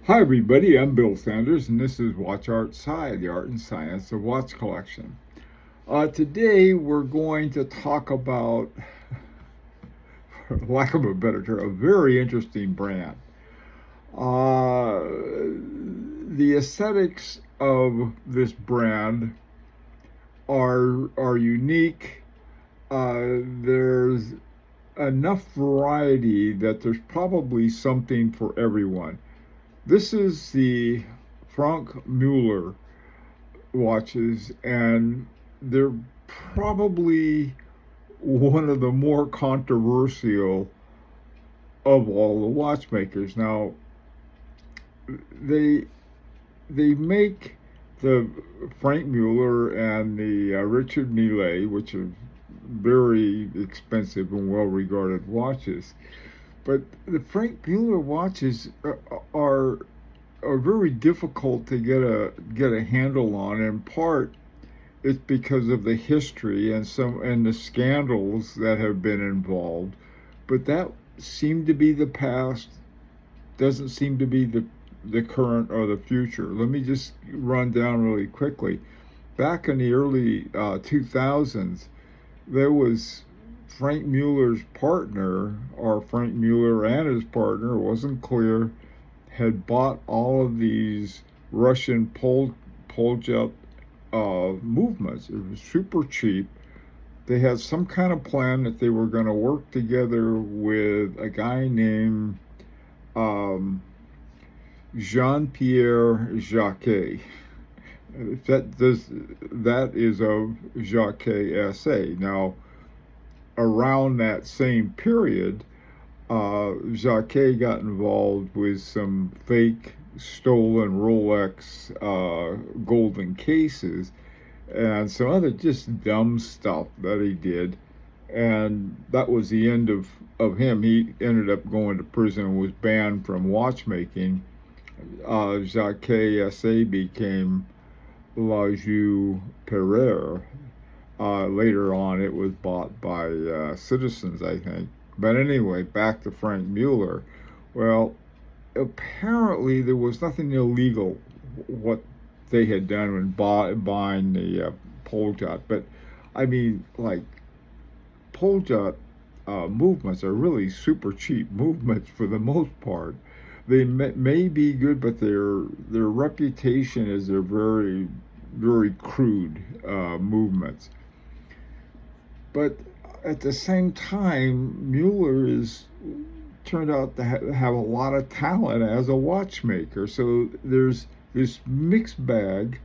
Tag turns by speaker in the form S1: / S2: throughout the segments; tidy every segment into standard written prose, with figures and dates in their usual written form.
S1: Hi everybody, I'm Bill Sanders and this is Watch Art Sci, the art and science of watch collection. Today we're going to talk about, for lack of a better term, a very interesting brand. Uh, the aesthetics of this brand are unique. There's enough variety that there's probably something for everyone. This is the Franck Muller watches, and they're probably one of the more controversial of all the watchmakers. Now, they they make the Franck Muller and the Richard Mille, which are very expensive and well-regarded watches. But the Franck Muller watches are very difficult to get a handle on. In part, it's because of the history and the scandals that have been involved. But that seemed to be the past, doesn't seem to be the current or the future. Let me just run down really quickly. Back in the early 2000s, there was Franck Muller's partner, or Franck Muller and his partner, it wasn't clear, had bought all of these Russian Poljet movements. It was super cheap. They had some kind of plan that they were going to work together with a guy named um, Jean-Pierre Jacquet. That is of Jacquet SA. Now, around that same period, Jacquet got involved with some fake stolen Rolex golden cases and some other just dumb stuff that he did. And that was the end of him. He ended up going to prison and was banned from watchmaking. Jacquet SA became La Joux Pereire. Later on, it was bought by Citizens, I think. But anyway, back to Franck Muller. Well, apparently there was nothing illegal what they had done when buying the Poljet. But I mean, like, Poljet movements are really super cheap movements for the most part. They may be good, but their reputation is they're very crude movements. But at the same time, Mueller is turned out to have a lot of talent as a watchmaker. So there's this mixed bag.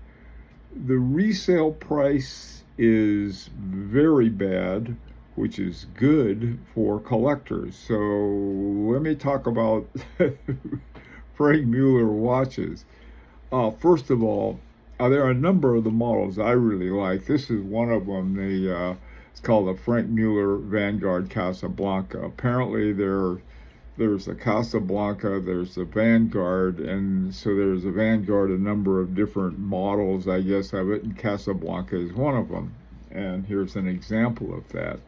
S1: The resale price is very bad, which is good for collectors. So let me talk about Franck Muller watches. First of all, there are a number of the models I really like. This is one of them. It's called the Franck Muller Vanguard Casablanca. Apparently, there's a Casablanca, there's a Vanguard, and so there's a Vanguard, a number of different models, I guess, of it, and Casablanca is one of them. And here's an example of that.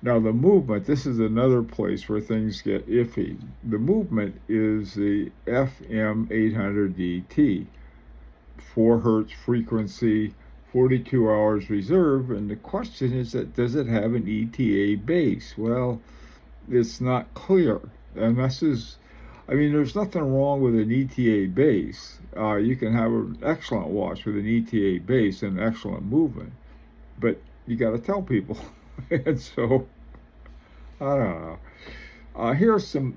S1: Now, the movement, this is another place where things get iffy. The movement is the FM 800DT, 4 hertz frequency, 42 hours reserve, and the question is that does it have an ETA base? Well, it's not clear. And I mean, there's nothing wrong with an ETA base. You can have an excellent watch with an ETA base and excellent movement, but you got to tell people. And so, I don't know. Here are some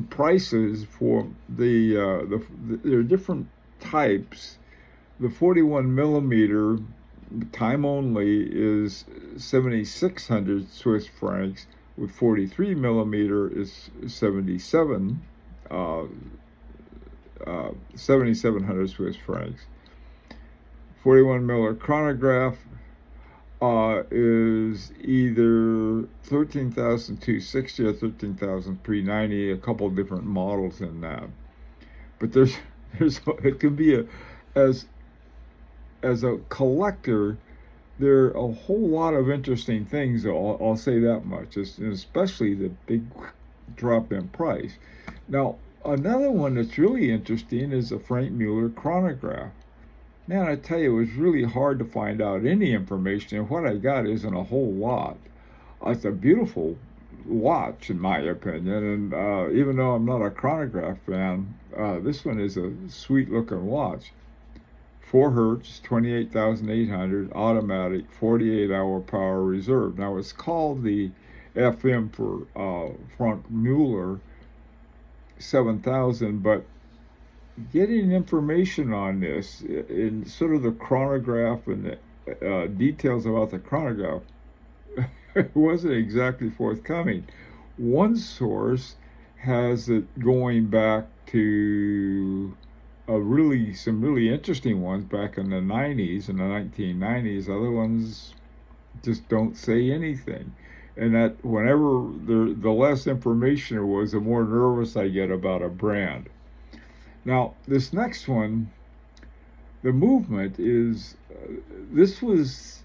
S1: prices for there are different types. The 41 millimeter time only is 7,600 Swiss francs. With 43 millimeter is 7,700 Swiss francs. 41 miller chronograph is either 13,260 or 13,390. A couple of different models in that, but there's it can be as a collector, there are a whole lot of interesting things. I'll say that much, especially the big drop in price. Now, Another one that's really interesting is the Franck Muller chronograph. Man, I tell you, it was really hard to find out any information, and what I got isn't a whole lot. It's a beautiful watch, in my opinion, and even though I'm not a chronograph fan, this one is a sweet-looking watch. 4 hertz, 28,800, automatic, 48-hour power reserve. Now, it's called the FM for Franck Muller 7000, but getting information on this in sort of the chronograph and the details about the chronograph wasn't exactly forthcoming. One source has it going back to some really interesting ones back in the 90s, in the 1990s. Other ones just don't say anything. And that whenever the less information there was, the more nervous I get about a brand. Now, this next one, the movement is, this is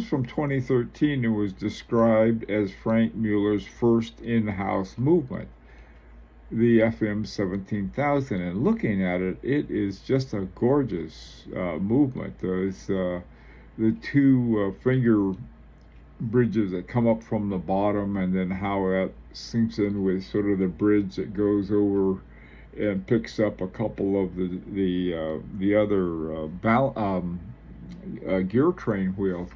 S1: from 2013. It was described as Franck Muller's first in-house movement, the FM 17000. And looking at it, it is just a gorgeous movement. There's the two finger bridges that come up from the bottom, and then how that sinks in with sort of the bridge that goes over and picks up a couple of the other gear train wheels.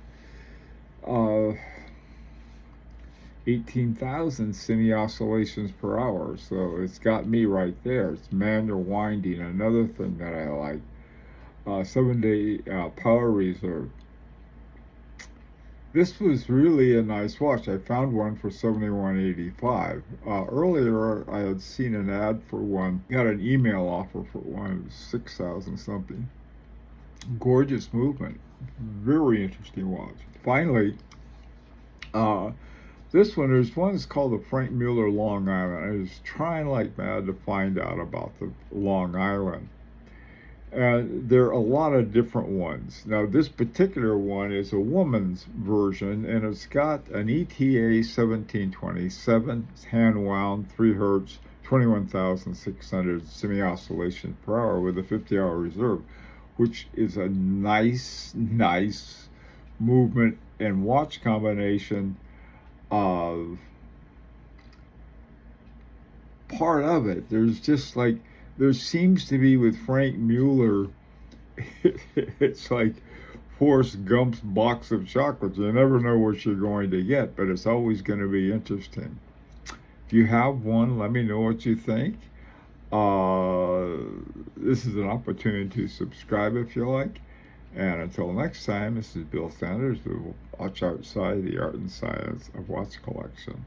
S1: 18,000 semi-oscillations per hour, so it's got me right there. It's manual winding, another thing that I like. 7-day power reserve. This was really a nice watch. I found one for $71.85. Earlier, I had seen an ad for one. Got an email offer for one. It was 6,000 something. Gorgeous movement. Very interesting watch. Finally, this one, there's one that's called the Franck Muller Long Island. I was trying like mad to find out about the Long Island. There are a lot of different ones. Now, this particular one is a woman's version, and it's got an ETA 1727, it's hand wound, 3 hertz, 21,600 semi-oscillations per hour with a 50-hour reserve, which is a nice movement and watch combination of part of it. There's just like, there seems to be with Franck Muller, it's like Forrest Gump's box of chocolates. You never know what you're going to get, but it's always going to be interesting. If you have one, let me know what you think. This is an opportunity to subscribe if you like. And until next time, this is Bill Sanders with Watch Outside, the Art and Science of Watch Collection.